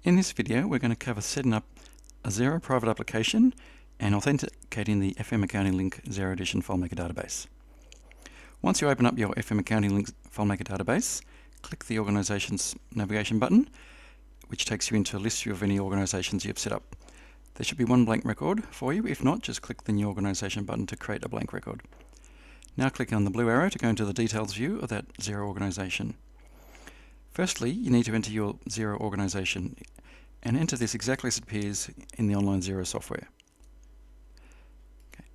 In this video, we're going to cover setting up a Xero Private Application and authenticating the fmAccounting link Xero Edition FileMaker database. Once you open up your fmAccounting link FileMaker database, click the Organizations navigation button, which takes you into a list view of any organizations you've set up. There should be one blank record for you. If not, just click the New Organization button to create a blank record. Now click on the blue arrow to go into the details view of that Xero organization. Firstly, you need to enter your Xero organization and enter this exactly as it appears in the online Xero software. Okay.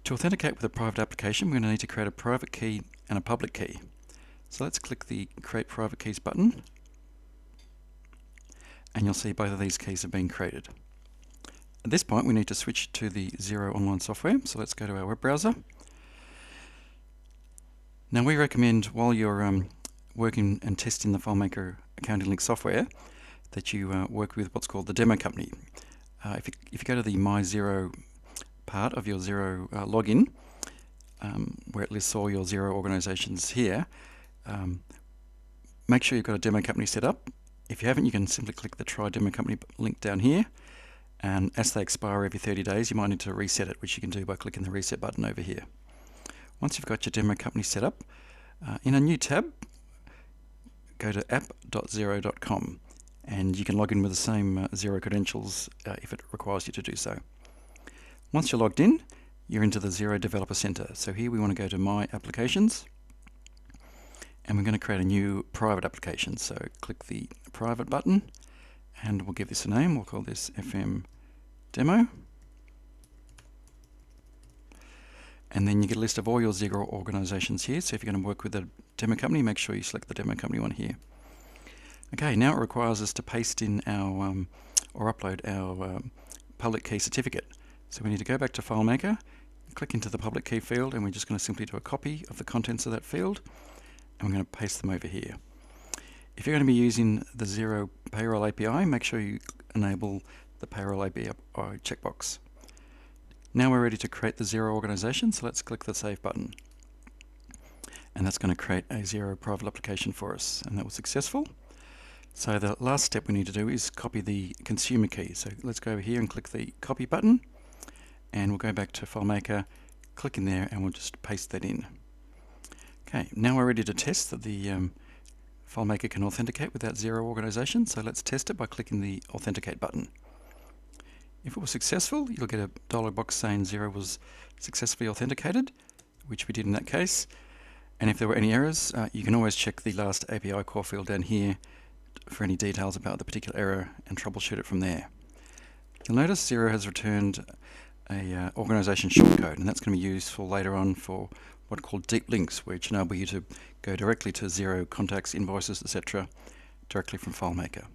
To authenticate with a private application, we're going to need to create a private key and a public key. So let's click the Create Private Keys button, and you'll see both of these keys have been created. At this point, we need to switch to the Xero online software, so let's go to our web browser. Now we recommend, while you're working and testing the FileMaker accounting link software, that you work with what's called the demo company. If you go to the My Xero part of your Xero login, where it lists all your Xero organizations here, make sure you've got a demo company set up. If you haven't, you can simply click the Try Demo Company link down here, and as they expire every 30 days, you might need to reset it, which you can do by clicking the Reset button over here. Once you've got your demo company set up, in a new tab, go to app.xero.com, and you can log in with the same Xero credentials if it requires you to do so. Once you're logged in, you're into the Xero Developer Center. So here we want to go to My Applications, and we're going to create a new private application. So click the Private button, and we'll give this a name. We'll call this FM Demo. And then you get a list of all your Xero organizations here. So if you're going to work with a demo company, make sure you select the demo company one here. Okay, now it requires us to paste in our, or upload our public key certificate. So we need to go back to FileMaker, click into the public key field, and we're just going to simply do a copy of the contents of that field, and we're going to paste them over here. If you're going to be using the Xero Payroll API, make sure you enable the Payroll API checkbox. Now we're ready to create the Xero organization, so let's click the Save button. And that's going to create a Xero Private Application for us, and that was successful. So the last step we need to do is copy the consumer key. So let's go over here and click the Copy button, and we'll go back to FileMaker, click in there, and we'll just paste that in. Okay, now we're ready to test that the FileMaker can authenticate with that Xero organization, so let's test it by clicking the Authenticate button. If it was successful, you'll get a dialog box saying Xero was successfully authenticated, which we did in that case. And if there were any errors, you can always check the last API call field down here for any details about the particular error and troubleshoot it from there. You'll notice Xero has returned a organization shortcode, and that's going to be useful later on for what are called deep links, which enable you to go directly to Xero contacts, invoices, etc. directly from FileMaker.